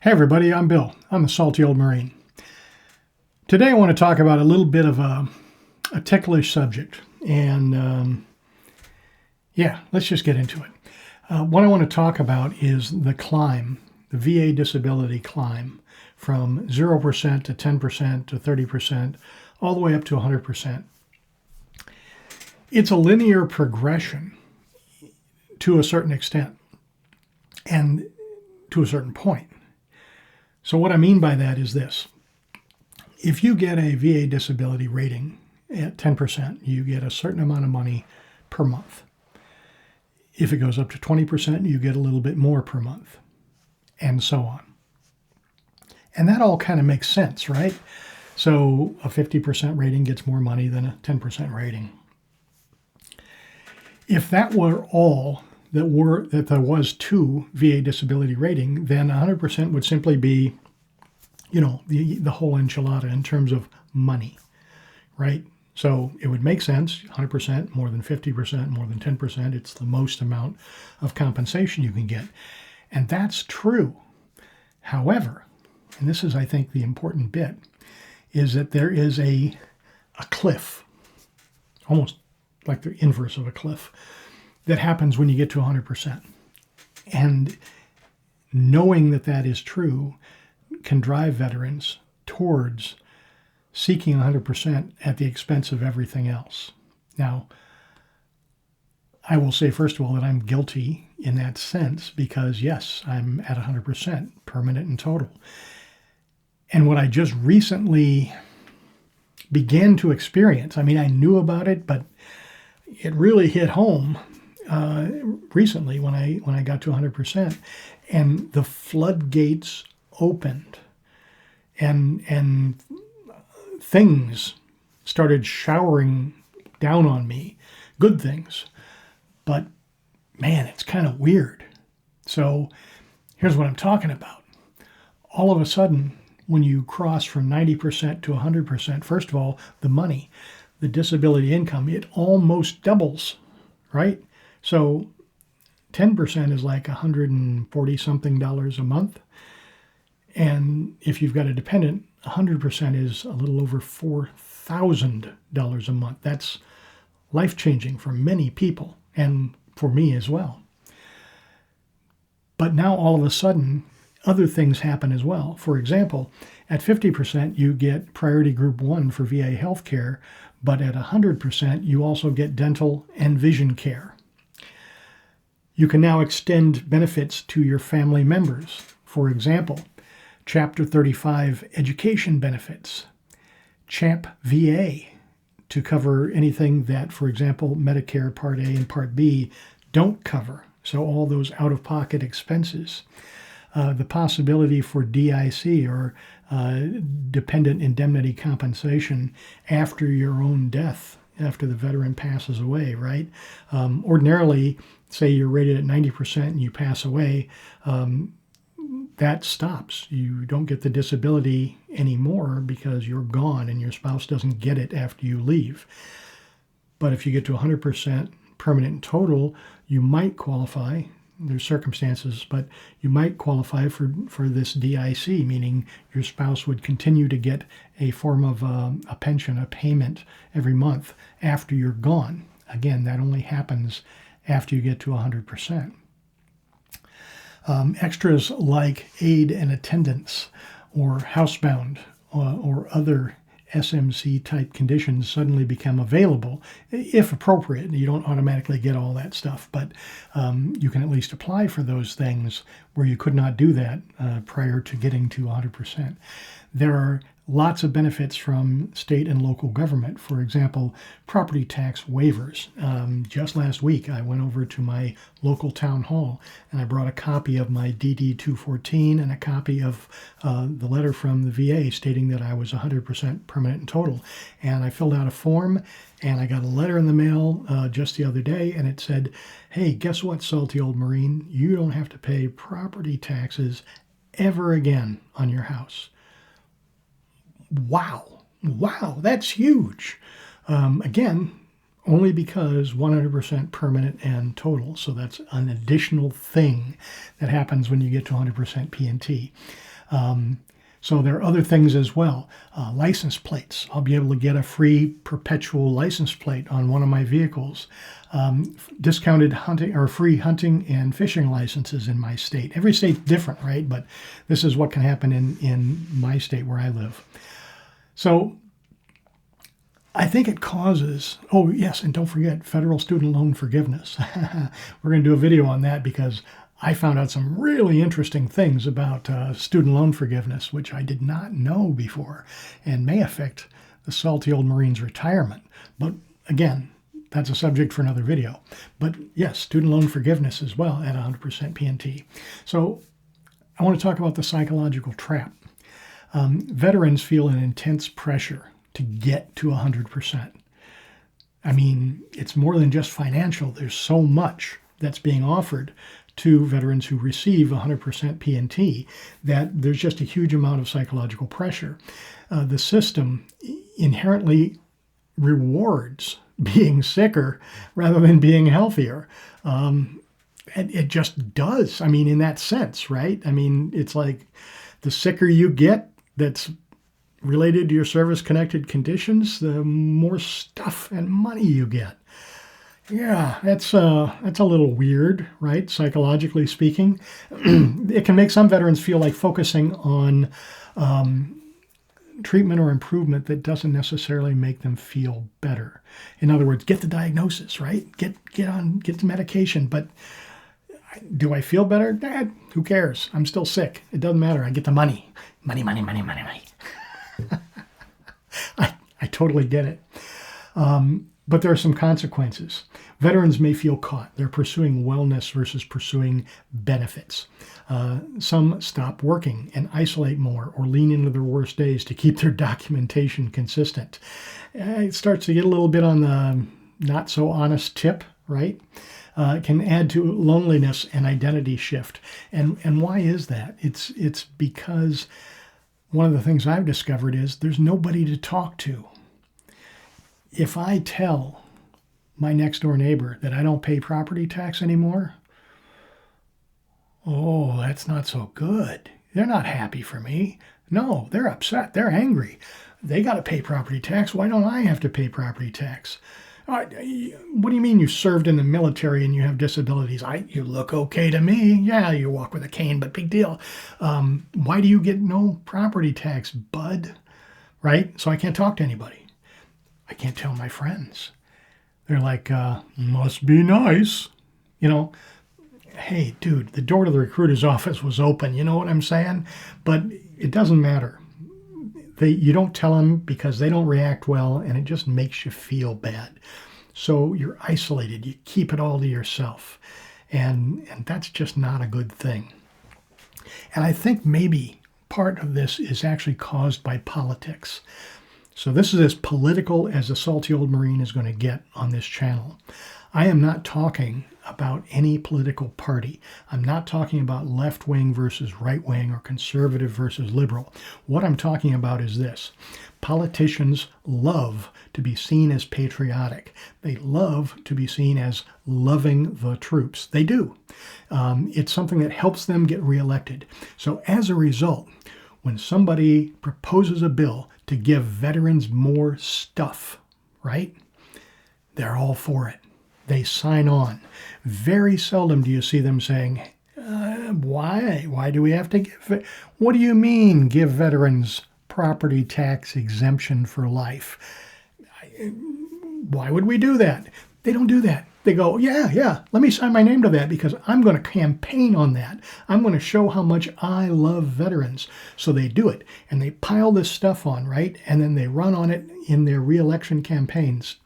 Hey everybody, I'm Bill. I'm a salty old Marine. Today I want to talk about a little bit of a ticklish subject. And let's just get into it. What I want to talk about is the climb, the VA disability climb from 0% to 10% to 30%, all the way up to 100%. It's a linear progression to a certain extent and to a certain point. So what I mean by that is this. If you get a VA disability rating at 10%, you get a certain amount of money per month. If it goes up to 20%, you get a little bit more per month, and so on. And that all kind of makes sense, right? So a 50% rating gets more money than a 10% rating. If that were all that there was to VA disability rating, then 100% would simply be, the whole enchilada in terms of money, right? So it would make sense, 100%, more than 50%, more than 10%. It's the most amount of compensation you can get. And that's true. However, and this is, I think, the important bit, is that there is a cliff, almost like the inverse of a cliff, that happens when you get to 100%. And knowing that that is true can drive veterans towards seeking 100% at the expense of everything else. Now, I will say, first of all, that I'm guilty in that sense because, yes, I'm at 100%, permanent and total. And what I just recently began to experience, I knew about it, but it really hit home recently when I got to 100%, and the floodgates opened, and things started showering down on me, good things, but man, it's kind of weird. So here's what I'm talking about. All of a sudden, when you cross from 90% to 100%, first of all, the money, the disability income, it almost doubles, right? So 10% is like $140 something a month. And if you've got a dependent, 100% is a little over $4,000 a month. That's life-changing for many people and for me as well. But now all of a sudden, other things happen as well. For example, at 50%, you get priority group 1 for VA healthcare, but at 100%, you also get dental and vision care. You can now extend benefits to your family members. For example, Chapter 35 education benefits, CHAMP VA to cover anything that, for example, Medicare Part A and Part B don't cover. So all those out-of-pocket expenses. The possibility for DIC or dependent indemnity compensation after your own death, after the veteran passes away, right? Ordinarily, say you're rated at 90% and you pass away, that stops. You don't get the disability anymore because you're gone and your spouse doesn't get it after you leave. But if you get to 100% permanent and total, you might qualify. There's circumstances, but you might qualify for this DIC, meaning your spouse would continue to get a form of a pension, a payment every month after you're gone. Again, that only happens after you get to 100%. Extras like aid and attendance or housebound or other SMC type conditions suddenly become available, if appropriate. You don't automatically get all that stuff, but you can at least apply for those things where you could not do that prior to getting to 100%. There are lots of benefits from state and local government. For example, property tax waivers. Just last week, I went over to my local town hall and I brought a copy of my DD 214 and a copy of the letter from the VA stating that I was 100% permanent and total. And I filled out a form and I got a letter in the mail just the other day, and it said, hey, guess what, salty old Marine? You don't have to pay property taxes ever again on your house. Wow, that's huge. Again, only because 100% permanent and total. So that's an additional thing that happens when you get to 100% P&T. So there are other things as well. License plates. I'll be able to get a free perpetual license plate on one of my vehicles. Discounted hunting or free hunting and fishing licenses in my state. Every state's different, right? But this is what can happen in my state where I live. So I think it causes, oh yes, and don't forget federal student loan forgiveness. We're going to do a video on that because I found out some really interesting things about student loan forgiveness, which I did not know before, and may affect the salty old Marine's retirement. But again, that's a subject for another video. But yes, student loan forgiveness as well at 100% P&T. So I want to talk about the psychological trap. Veterans feel an intense pressure to get to 100%. I mean, it's more than just financial. There's so much that's being offered to veterans who receive 100% P&T that there's just a huge amount of psychological pressure. The system inherently rewards being sicker rather than being healthier. It just does. I mean, in that sense, right? I mean, it's like the sicker you get that's related to your service-connected conditions, the more stuff and money you get. Yeah, that's a little weird, right? Psychologically speaking. It can make some veterans feel like focusing on treatment or improvement that doesn't necessarily make them feel better. In other words, get the diagnosis, right? Get the medication, but do I feel better? Who cares? I'm still sick. It doesn't matter. I get the money. Money. I totally get it. But there are some consequences. Veterans may feel caught. They're pursuing wellness versus pursuing benefits. Some stop working and isolate more or lean into their worst days to keep their documentation consistent. It starts to get a little bit on the not so honest tip, right? It can add to loneliness and identity shift. And why is that? It's because one of the things I've discovered is there's nobody to talk to. If I tell my next door neighbor that I don't pay property tax anymore, oh, that's not so good. They're not happy for me. No, they're upset. They're angry. They got to pay property tax. Why don't I have to pay property tax? What do you mean you served in the military and you have disabilities? You look okay to me. Yeah, you walk with a cane, but big deal. Why do you get no property tax, bud? Right? So I can't talk to anybody. I can't tell my friends. They're like, must be nice. You know, hey, dude, the door to the recruiter's office was open. You know what I'm saying? But it doesn't matter. You don't tell them because they don't react well, and it just makes you feel bad. So you're isolated. You keep it all to yourself. And that's just not a good thing. And I think maybe part of this is actually caused by politics. So this is as political as the salty old Marine is going to get on this channel. I am not talking about any political party. I'm not talking about left-wing versus right-wing or conservative versus liberal. What I'm talking about is this. Politicians love to be seen as patriotic. They love to be seen as loving the troops. They do. It's something that helps them get reelected. So as a result, when somebody proposes a bill to give veterans more stuff, right? They're all for it. They sign on. Very seldom do you see them saying, why? Why do we have to give it? What do you mean give veterans property tax exemption for life? Why would we do that? They don't do that. They go, yeah, let me sign my name to that because I'm going to campaign on that. I'm going to show how much I love veterans. So they do it. And they pile this stuff on, right? And then they run on it in their re-election campaigns.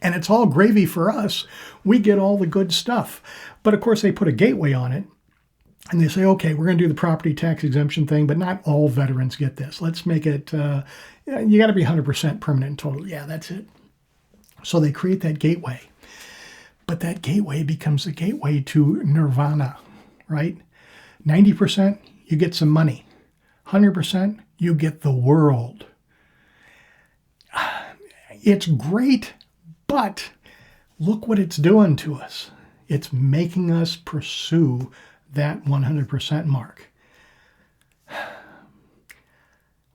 And it's all gravy for us. We get all the good stuff. But of course, they put a gateway on it. And they say, okay, we're going to do the property tax exemption thing, but not all veterans get this. Let's make it, you got to be 100% permanent and total. Yeah, that's it. So they create that gateway. But that gateway becomes the gateway to nirvana, right? 90%, you get some money. 100%, you get the world. It's great, but look what it's doing to us. It's making us pursue that 100% mark.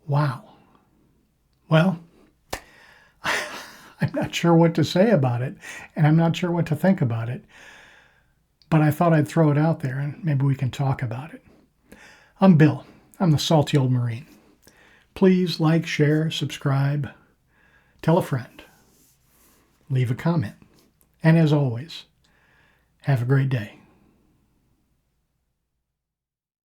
Wow. Well, I'm not sure what to say about it, and I'm not sure what to think about it. But I thought I'd throw it out there, and maybe we can talk about it. I'm Bill. I'm the Salty Old Marine. Please like, share, subscribe, tell a friend, leave a comment. And as always, have a great day.